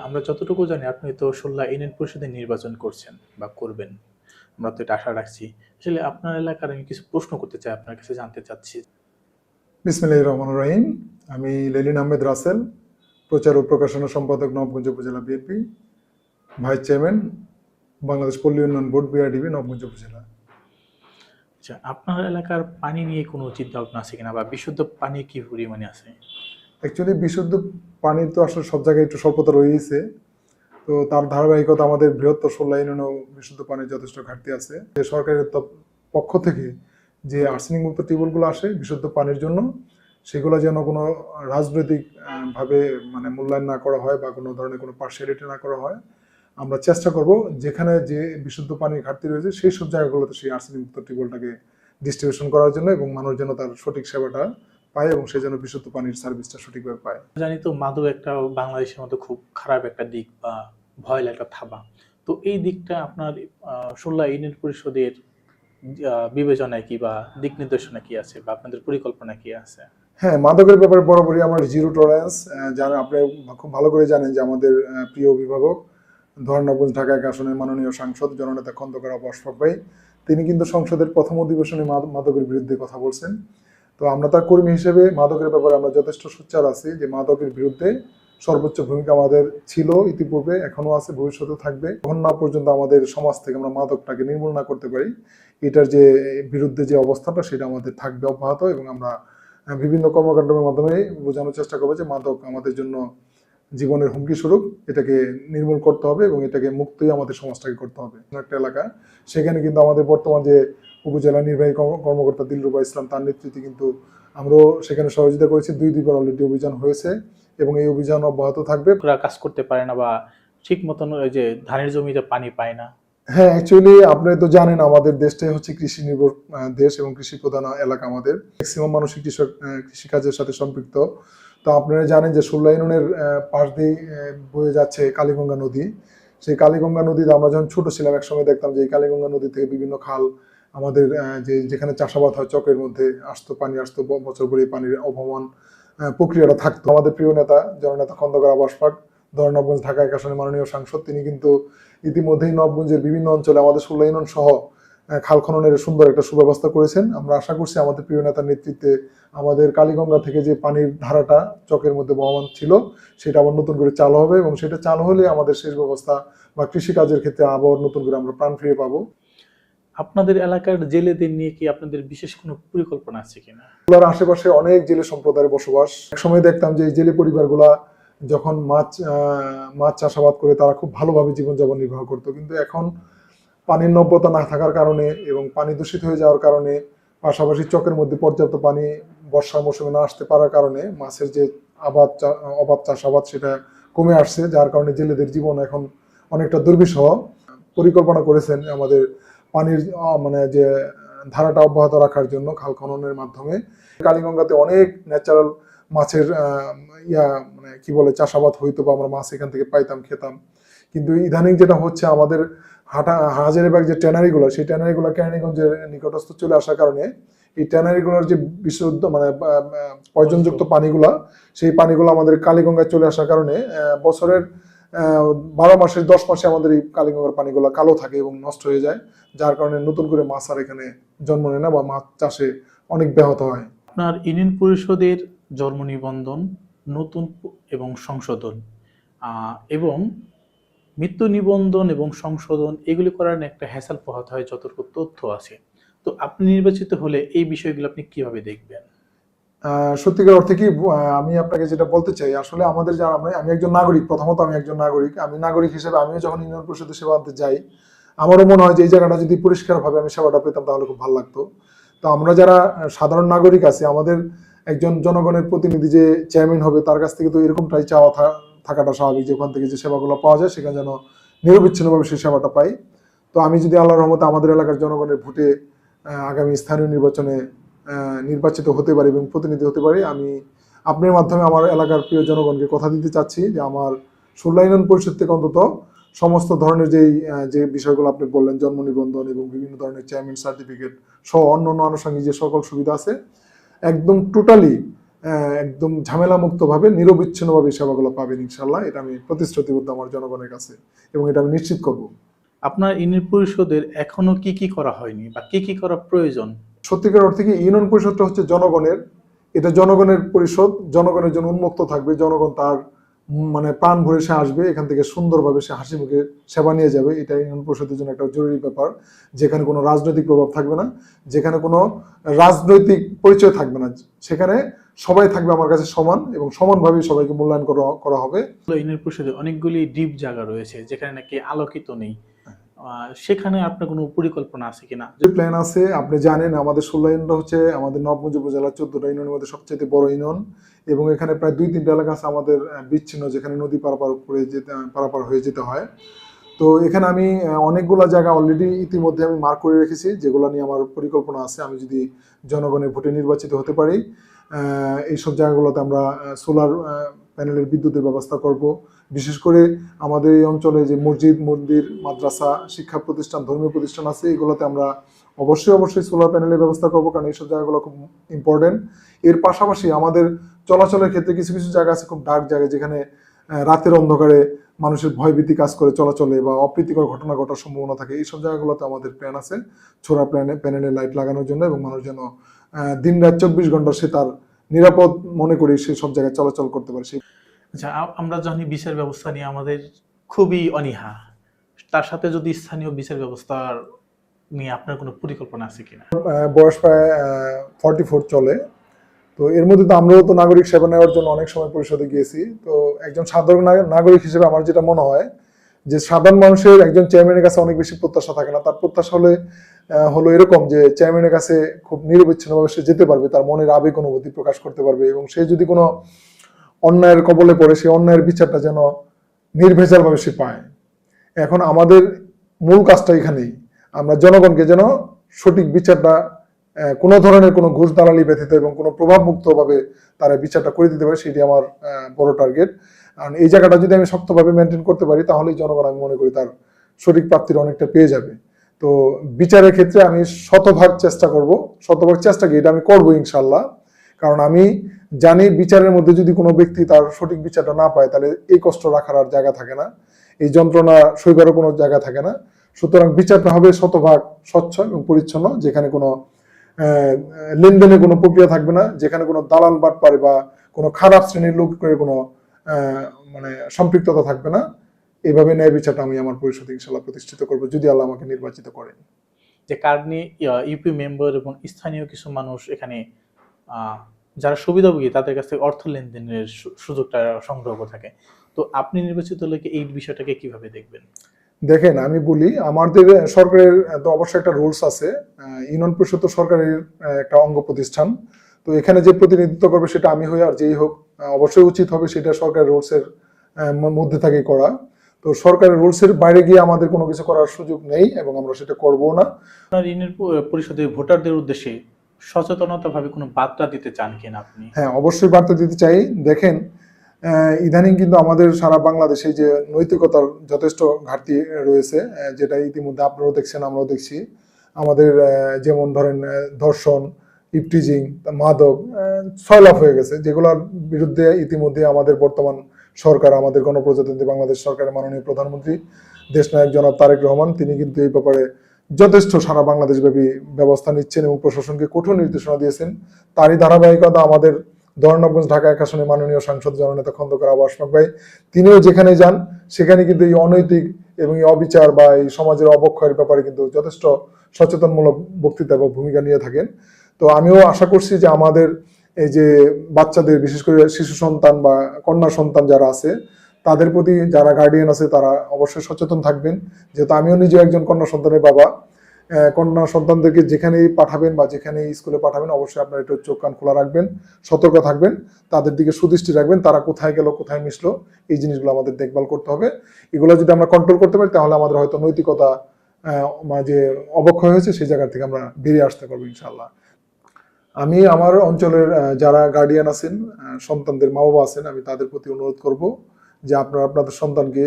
আমরা যতটুকু জানি আপনি তো ১৬ ইউনিয়ন পরিষদে নির্বাচন করছেন বা করবেন। আমরা তো এটা আশা রাখছি। আসলে আপনার এলাকার আমি কিছু প্রশ্ন করতে চাই, আপনার কাছে জানতে চাচ্ছি। বিসমিল্লাহির রহমানির রহিম। আমি লেলিন আহমেদ রাসেল, প্রচার ও প্রকাশনা সম্পাদক, নবগঞ্জ উপজেলা বিএনপি, ভাইস চেয়ারম্যান, বাংলাদেশ পল্লী উন্নয়ন বোর্ড, বিআরডিবি, নবগঞ্জ উপজেলা। আচ্ছা, আপনার এলাকার পানি নিয়ে কোনো চিন্তা ভাবনা আছে কিনা বা বিশুদ্ধ পানি কি পরিমাণে আছে? অ্যাকচুয়ালি বিশুদ্ধ পানির তো আসলে সব জায়গায় একটু স্বল্পতা রয়েছে। তো তার ধারাবাহিকতা আমাদের বৃহত্তর ১৬ ইউনিয়নেও বিশুদ্ধ পানির যথেষ্ট ঘাটতি আছে। যে সরকারের পক্ষ থেকে যে আর্সেনিক মুক্ত টিউবওয়েলগুলো আসে বিশুদ্ধ পানির জন্য, সেগুলো যেন কোনো রাজনৈতিক ভাবে মানে মূল্যায়ন না করা হয় বা কোনো ধরনের কোনো পার্সিয়ালিটি না করা হয়। আমরা চেষ্টা করব যেখানে যে বিশুদ্ধ পানির ঘাটতি রয়েছে সেই সব জায়গাগুলোতে সেই আর্সেনিক মুক্ত টিউবওয়েলটাকে ডিস্ট্রিবিউশন করার জন্য, এবং মানুষ যেন তার সঠিক সেবাটা পায় এবং সে যেন বিশুদ্ধ পানির সার্ভিসটা সঠিকভাবে পায়। জানি তো মাদক একটা বাংলাদেশের মধ্যে খুব খারাপ একটা দিক বা ভয়ের একটা থাবা। তো এই দিকটা আপনার ১৬ ইউনিয়ন পরিষদের বিবেচনায় কি বা দিক নির্দেশনা কি আছে বা আপনাদের পরিকল্পনা কি আছে? হ্যাঁ, মাদকের ব্যাপারে বরাবরই আমার জিরো টলারেন্স। যারা আপনি খুব ভালো করে জানেন যে আমাদের প্রিয় অভিভাবক ধর্ণাগঞ্জ ঢাকা এক আসনের মাননীয় সাংসদ জননেতা খন্দকার আবু আশফাক ভাই, তিনি কিন্তু সংসদের প্রথম অধিবেশনে মাদকের বিরুদ্ধে কথা বলছেন। তো আমরা তার কর্মী হিসেবে মাদকের ব্যাপারে আমরা যথেষ্ট সোচ্চার আছি যে মাদকের বিরুদ্ধে সর্বোচ্চ ভূমিকা আমাদের ছিল ইতিপূর্বে, এখনো আছে, ভবিষ্যতেও থাকবে। যখন না পর্যন্ত আমাদের সমাজ থেকে আমরা মাদকটাকে নির্মূল না করতে পারি, এটার যে বিরুদ্ধে যে অবস্থাটা সেটা আমাদের থাকবে অব্যাহত, এবং আমরা বিভিন্ন কর্মকাণ্ডের মাধ্যমে বোঝানোর চেষ্টা করবো যে মাদক আমাদের জন্য জীবনের হুমকি স্বরূপ, এটাকে নির্মূল করতে হবে এবং এটাকে মুক্তই আমাদের সমাজটাকে করতে হবে। একটা এলাকা, সেখানে কিন্তু আমাদের বর্তমান যে উপজেলা নির্বাহী কর্মকর্তা দিলরুবা ইসলাম, তার নেতৃত্বে কিন্তু আমরাও সেখানে সহযোগিতা করেছি। দুইবার অলরেডি অভিযান হয়েছে এবং এই অভিযান অব্যাহত থাকবে। ওরা কাজ করতে পারে না বা ঠিক মতন ওই যে ধানের জমিতে পানি পায় না। হ্যাঁ, অ্যাকচুয়ালি আপনি তো জানেন আমাদের দেশটাই হচ্ছে কৃষি নির্ভর দেশ এবং কৃষি প্রধান এলাকা। আমাদের ম্যাক্সিমাম মানুষই কৃষিকাজের সাথে সম্পৃক্ত। তো আপনারা জানেন যে ১৬ ইউনিয়নের পাশ দিয়ে বয়ে যাচ্ছে কালীগঙ্গা নদী। সেই কালীগঙ্গা নদীতে আমরা যখন ছোট ছিলাম একসময় দেখতাম যে এই কালীগঙ্গা নদী থেকে বিভিন্ন খাল আমাদের যেখানে চাষাবাদ হয় চকের মধ্যে আসতো, পানি আসতো, বছর ভরে পানির অবমান প্রক্রিয়াটা থাকতো। আমাদের প্রিয় নেতা জননেতা খন্দকার আবু আশফাক, নবগঞ্জ ঢাকা এক আসনের মাননীয় সাংসদ, তিনি কিন্তু ইতিমধ্যেই নবগঞ্জের বিভিন্ন অঞ্চলে আমাদের ১৬ ইউনিয়ন সহ খাল খননের সুন্দর একটা সুব্যবস্থা করেছেন। আমরা আশা করছি আমাদের প্রিয় নেতার নেতৃত্বে আমাদের কালীগঙ্গা থেকে যে পানির ধারাটা চকের মধ্যে বহমান ছিল সেটা আবার নতুন করে চালু হবে, এবং সেটা চালু হলে আমাদের সেচ ব্যবস্থা বা কৃষিকাজের ক্ষেত্রে আবার নতুন করে আমরা প্রাণ ফিরে পাবো। আপনাদের এলাকার জেলেদের নিয়ে কি আপনাদের বিশেষ কোনো পরিকল্পনা আছে কিনা? এগুলোর আশেপাশে অনেক জেলে সম্প্রদায়ের বসবাস। একসময় দেখতাম যে এই জেলে পরিবারগুলা যখন মাছ চাষাবাদ করে তারা খুব ভালোভাবে জীবনযাপন নির্বাহ করতো, কিন্তু এখন পানির নব্যতা না থাকার কারণে এবং পানি দূষিত হয়ে যাওয়ার কারণে, পাশাপাশি চকের মধ্যে পর্যাপ্ত পানি বর্ষার মৌসুমে না আসতে পারার কারণে মাছের যে অবাধ চাষাবাদ সেটা কমে আসছে, যার কারণে জেলেদের জীবন এখন অনেকটা দুর্বিষহ। পরিকল্পনা করেছেন আমাদের পানির মানে যে ধারাটা অব্যাহত রাখার জন্য খাল খননের মাধ্যমে। কালীগঙ্গাতে অনেক ন্যাচারাল মাছের মানে কি বলে চাষাবাদ হইতো বা আমরা মাছ এখান থেকে পাইতাম, খেতাম। কিন্তু ইদানিং যেটা হচ্ছে আমাদের হাজারীবাগ যে ট্যানারিগুলো, সেই ট্যানারিগুলো কেরানীগঞ্জের নিকটস্থ চলে আসার কারণে এই ট্যানারিগুলোর যে বিশুদ্ধ মানে পয়জনযুক্ত পানিগুলা, সেই পানিগুলো আমাদের কালীগঙ্গায় চলে আসার কারণে বছরের ১২ মাসের ১০ মাসে আমাদের এই কালীগঙ্গার পানিগুলো কালো থাকে এবং নষ্ট হয়ে যায়, যার কারণে নতুন করে মাছ আর এখানে জন্ম নেয় না বা মাছ চাষে অনেক ব্যাহত হয়। আপনার ইউনিয়ন পরিষদের জন্ম নিবন্ধন, নতুন এবং সংশোধন এবং মৃত্যু নিবন্ধন এবং সংশোধন এগুলি করার একটা হ্যাসেল পোহাতে হয় যতটুকু তথ্য আছে। তো আপনি নির্বাচিত হলে এই বিষয়গুলো আপনি কিভাবে দেখবেন? সত্যিকার অর্থে কি আমি আপনাকে যেটা বলতে চাই, আসলে আমাদের যারা আমি একজন নাগরিক, প্রথমত আমি একজন নাগরিক। আমি নাগরিক হিসেবে আমিও যখন ইউনিয়ন পরিষদের সেবা আনতে যাই, আমারও মনে হয় যে এই জায়গাটা যদি পরিষ্কারভাবে আমি সেবাটা পেতাম তাহলে খুব ভালো লাগতো। তো আমরা যারা সাধারণ নাগরিক আছি, আমাদের একজন জনগণের প্রতিনিধি যে চেয়ারম্যান হবে তার কাছ থেকে তো এরকমটাই চাওয়া থাকাটা স্বাভাবিক যে ওখান থেকে যে সেবাগুলো পাওয়া যায় সেখানে যেন নিরবিচ্ছিন্নভাবে সেই সেবাটা পাই। তো আমি যদি আল্লাহর রহমতে আমাদের এলাকার জনগণের ভোটে আগামী স্থানীয় নির্বাচনে নির্বাচিত হতে পারি এবং প্রতিনিধি হতে পারি, আমি আপনার মাধ্যমে আমার এলাকার প্রিয় জনগণকে কথা দিতে চাচ্ছি যে আমার ১৬ ইউনিয়ন পরিষদ থেকে অন্তত সমস্ত ধরনের যে বিষয়গুলো আপনি বললেন, জন্ম নিবন্ধন এবং বিভিন্ন ধরনের চেয়ারম্যান সার্টিফিকেট সহ অন্য আনুষঙ্গিক যে সকল সুবিধা আছে, একদম টোটালি একদম ঝামেলা মুক্তভাবে নিরবিচ্ছিন্নভাবে সেবাগুলো পাবেন ইনশাল্লাহ। এটা আমি প্রতিশ্রুতিবদ্ধ আমার জনগণের কাছে, এবং এটা আমি নিশ্চিত করব। আপনার ইউনিয়ন পরিষদের এখনো কি কি করা হয়নি বা কি কি করা প্রয়োজন? সত্যিকার অর্থে কি ইউনিয়ন পরিষদটা হচ্ছে জনগণের, এটা জনগণের পরিষদ, জনগণের জন্য উন্মুক্ত থাকবে, জনগণ তার মানে প্রাণ ভরে সে আসবে, এখান থেকে সুন্দরভাবে সে হাসি মুখে সেবা নিয়ে যাবে। এটা ইউনিয়ন পরিষদের জন্য একটা জরুরি ব্যাপার, যেখানে কোনো রাজনৈতিক প্রভাব থাকবে না, যেখানে কোনো রাজনৈতিক পরিচয় থাকবে না, সেখানে সবাই থাকবে আমার কাছে সমান, এবং সমানভাবে সবাইকে মূল্যায়ন করা হবে। ইউনিয়ন পরিষদে অনেকগুলি ডিপ জায়গা রয়েছে যেখানে নাকি আলোকিত নেই, সেখানে আপনার কোনো পরিকল্পনা আছে কিনা? যে প্ল্যান আছে, আপনি জানেন আমাদের 16 ইউনিয়নটা হচ্ছে আমাদের নবগঞ্জ উপজেলার 14টা ইউনিয়নের মধ্যে সবচেয়ে বড় ইউনিয়ন, এবং এখানে প্রায় 2-3টা এলাকা আছে আমাদের বিচ্ছিন্ন, যেখানে নদী পারাপার হয়ে যেতে হয়। তো এখানে আমি অনেকগুলো জায়গা অলরেডি ইতিমধ্যে আমি মার্ক করে রেখেছি, যেগুলো নিয়ে আমার পরিকল্পনা আছে। আমি যদি জনগণের ভোটে নির্বাচিত হতে পারি, এইসব জায়গাগুলোতে আমরা সোলার প্যানেলের বিদ্যুতের ব্যবস্থা করব। বিশেষ করে আমাদের এই অঞ্চলে যে মসজিদ, মন্দির, মাদ্রাসা, শিক্ষা প্রতিষ্ঠান, ধর্মীয় প্রতিষ্ঠান আছে, এগুলোতে আমরা অবশ্যই সোলার প্যানেলের ব্যবস্থা করব, কারণ এইসব জায়গাগুলো খুব ইম্পর্টেন্ট। এর পাশাপাশি আমাদের চলাচলের ক্ষেত্রে কিছু কিছু জায়গা আছে খুব ডার্ক জায়গা, যেখানে রাতের অন্ধকারে মানুষের ভয়ভীতি কাজ করে চলাচলে, বা অপ্রীতিকর ঘটনা ঘটার সম্ভাবনা থাকে। এইসব জায়গাগুলোতে আমাদের প্ল্যান আছে ছোড়া প্যানেলে লাইট লাগানোর জন্য, এবং মানুষ যেন দিন রাত 24 ঘন্টা সে তার নিরাপদ মনে করে সে সব জায়গায় চলাচল করতে পারে। আচ্ছা, আমরা জানি বিচার ব্যবস্থা নিয়ে আমাদের খুবই অনীহা, তার সাথে যদি স্থানীয় বিচার ব্যবস্থার নিয়ে আপনার কোনো পরিকল্পনা আছে কিনা? বয়স প্রায় 44 চলে, তো এর মধ্যে তো আমরাও তো নাগরিক সেবা নেওয়ার জন্য অনেক সময় পরিষদে গিয়েছি। তো একজন সাধারণ নাগরিক হিসেবে আমার যেটা মনে হয় যে সাধারণ মানুষের একজন চেয়ারম্যানের কাছে অনেক বেশি প্রত্যাশা থাকে না। তার প্রত্যাশা হলো এরকম যে চেয়ারম্যানের কাছে খুব নিরবিচ্ছিন্নভাবে সে যেতে পারবে, তার মনের আবেগ অনুভূতি প্রকাশ করতে পারবে, এবং সে যদি কোনো অন্যায়ের কবলে পড়ে সেই অন্যায়ের বিচারটা যেন নির্ভেজালভাবে সে পায়। এখন আমাদের মূল কাজটা এখানেই, আমরা জনগণকে যেন সঠিক বিচারটা কোনো ধরনের কোনো ঘুষ দালালি ব্যতীত এবং কোনো প্রভাবমুক্তভাবে তারা বিচারটা করে দিতে পারে, সেটি আমার বড় টার্গেট। কারণ এই জায়গাটা যদি আমি শক্তভাবে মেনটেন করতে পারি, তাহলেই জনগণ আমি মনে করি তার সঠিক প্রাপ্তির অনেকটা পেয়ে যাবে। তো বিচারের ক্ষেত্রে আমি শতভাগ চেষ্টা করব, শতভাগ চেষ্টা কি এটা আমি করবো ইনশাল্লাহ। কারণ আমি জানি বিচারের মধ্যে যদি কোনো ব্যক্তি তার সঠিক বিচারটা না পায়, তাহলে এই কষ্ট রাখার আর জায়গা থাকে না, এই যন্ত্রণা সইবারও কোনো জায়গা থাকে না। সুতরাং বিচারটা হবে শতভাগ স্বচ্ছ এবং পরিচ্ছন্ন, যেখানে কোনো লেনদেনের কোনো প্রক্রিয়া থাকবে না, যেখানে কোনো দালাল বাটপারে বা কোনো খারাপ শ্রেণীর লোকের কোনো মানে সম্পৃক্ততা থাকবে না। এইভাবে ন্যায় বিচারটা আমি আমার পরিষদে ইনশাল্লাহ প্রতিষ্ঠিত করবো, যদি আল্লাহ আমাকে নির্বাচিত করেন। যে কারণে ইউপি মেম্বার এবং স্থানীয় কিছু মানুষ এখানে যারা সুবিধাভোগী তাদের কাছ থেকে অর্থ লেনদেনের সুযোগটা সংগ্রহ করে থাকে, তো আপনি নির্বাচিত হলে এই বিষয়টাকে কিভাবে দেখবেন? দেখেন, আমি বলি, আমাদের সরকারের তো অবশ্যই একটা রুলস আছে। ইউনিয়ন পরিষদ তো সরকারের একটা অঙ্গ প্রতিষ্ঠান। তো এখানে যে প্রতিনিধিত্ব করবে সেটা আমি হই আর যেই হোক, অবশ্যই উচিত হবে সেটা সরকারের রুলসের মধ্যে থেকেই করা। তো সরকারের রুলসের বাইরে গিয়ে আমাদের কোনো কিছু করার সুযোগ নেই, এবং আমরা সেটা করবো না। আপনার ইউনিয়ন পরিষদের ভোটারদের উদ্দেশ্যে সচেতনতা ভাবে কোনো বার্তা দিতে চান কিনা আপনি? হ্যাঁ, অবশ্যই বার্তা দিতে চাই। দেখেন, ইদানিং কিন্তু আমাদের সারা বাংলাদেশে যে নৈতিকতার যথেষ্ট ঘাটতি রয়েছে, যেটা ইতিমধ্যে আপনারাও দেখছেন, আমরাও দেখছি। আমাদের যেমন ধরেন ধর্ষণ, ইপটিজিং, মাদক সয়লাভ হয়ে গেছে, যেগুলোর বিরুদ্ধে ইতিমধ্যে আমাদের বর্তমান সরকার, আমাদের গণপ্রজাতন্ত্রী বাংলাদেশ সরকারের মাননীয় প্রধানমন্ত্রী দেশনায়ক জনাব তারেক রহমান, তিনি কিন্তু এই ব্যাপারে যথেষ্ট সারা বাংলাদেশব্যাপী ব্যবস্থা নিচ্ছেন এবং প্রশাসনকে কঠোর নির্দেশনা দিয়েছেন। তারই ধারাবাহিকতা আমাদের ধর্ণবগঞ্জ ঢাকা 1 আসনে মাননীয় সাংসদ জননেতা খন্দকার আবু আশফাক ভাই, তিনিও যেখানে যান সেখানে কিন্তু এই অনৈতিক এবং এই অবিচার বা এই সমাজের অবক্ষয়ের ব্যাপারে কিন্তু যথেষ্ট সচেতনমূলক বক্তৃতা বা ভূমিকা নিয়ে থাকেন। তো আমিও আশা করছি যে আমাদের এই যে বাচ্চাদের, বিশেষ করে শিশু সন্তান বা কন্যা সন্তান যারা আছে, তাদের প্রতি যারা গার্ডিয়ান আছে তারা অবশ্যই সচেতন থাকবেন। যেহেতু আমিও নিজে একজন কন্যা সন্তানের বাবা, কন্যা সন্তানদেরকে যেখানেই পাঠাবেন বা যেখানেই স্কুলে পাঠাবেন, অবশ্যই আপনারা একটু চোখ কান খোলা রাখবেন, সতর্ক থাকবেন, তাদের দিকে সুদৃষ্টি রাখবেন, তারা কোথায় গেল, কোথায় মিশলো, এই জিনিসগুলো আমাদের দেখভাল করতে হবে। এগুলো যদি আমরা কন্ট্রোল করতে পারি, তাহলে আমাদের হয়তো নৈতিকতা যে অবক্ষয় হয়েছে সেই জায়গা থেকে আমরা বেরিয়ে আসতে পারবো ইনশাল্লাহ। আমি আমার অঞ্চলের যারা গার্ডিয়ান আছেন, সন্তানদের মা বাবা আছেন, আমি তাদের প্রতি অনুরোধ করব যে আপনারা আপনাদের সন্তানকে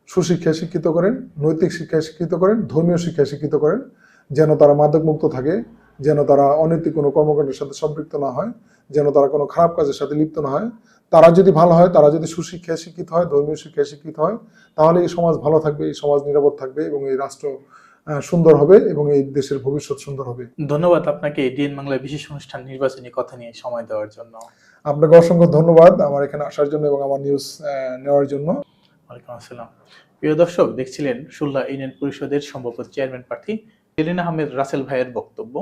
সুশিক্ষায় শিক্ষিত করেন, নৈতিক শিক্ষায় শিক্ষিত করেন, ধর্মীয় শিক্ষায় শিক্ষিত করেন, যেন তারা মাদক মুক্ত থাকে, যেন তারা অনৈতিক কোনো কর্মকাণ্ডের সাথে সম্পৃক্ত না হয়, যেন তারা কোনো খারাপ কাজের সাথে লিপ্ত না হয়। তারা যদি ভালো হয়, তারা যদি সুশিক্ষায় শিক্ষিত হয়, ধর্মীয় শিক্ষায় শিক্ষিত হয়, তাহলে এই সমাজ ভালো থাকবে, এই সমাজ নিরাপদ থাকবে এবং এই রাষ্ট্র সুন্দর হবে এবং এই দেশের ভবিষ্যৎ সুন্দর হবে। ধন্যবাদ আপনাকে ডিএন বাংলার বিশেষ অনুষ্ঠান নির্বাচনী কথা নিয়ে সময় দেওয়ার জন্য। আপনাকে অসংখ্য ধন্যবাদ আমার এখানে আসার জন্য এবং আমার নিউজ নেওয়ার জন্য। ওয়ালাইকুম আসসালাম। প্রিয় দর্শক, দেখছিলেন সুল্লা ইউনিয়ন পরিষদের সম্ভাব্য চেয়ারম্যান প্রার্থী সেলিন আহমেদ রাসেল ভাইয়ের বক্তব্য।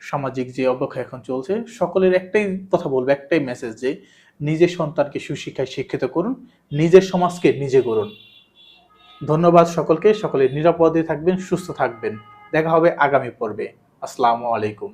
সামাজিক যে অবক্ষয় এখন চলছে, সকলের একটাই কথা বলবো, একটাই মেসেজ, যে নিজের সন্তানকে সুশিক্ষায় শিক্ষিত করুন, নিজের সমাজকে নিজে গড়ুন। ধন্যবাদ সকলকে, সকলে নিরাপদে থাকবেন, সুস্থ থাকবেন। দেখা হবে আগামী পর্বে। আসসালামু আলাইকুম।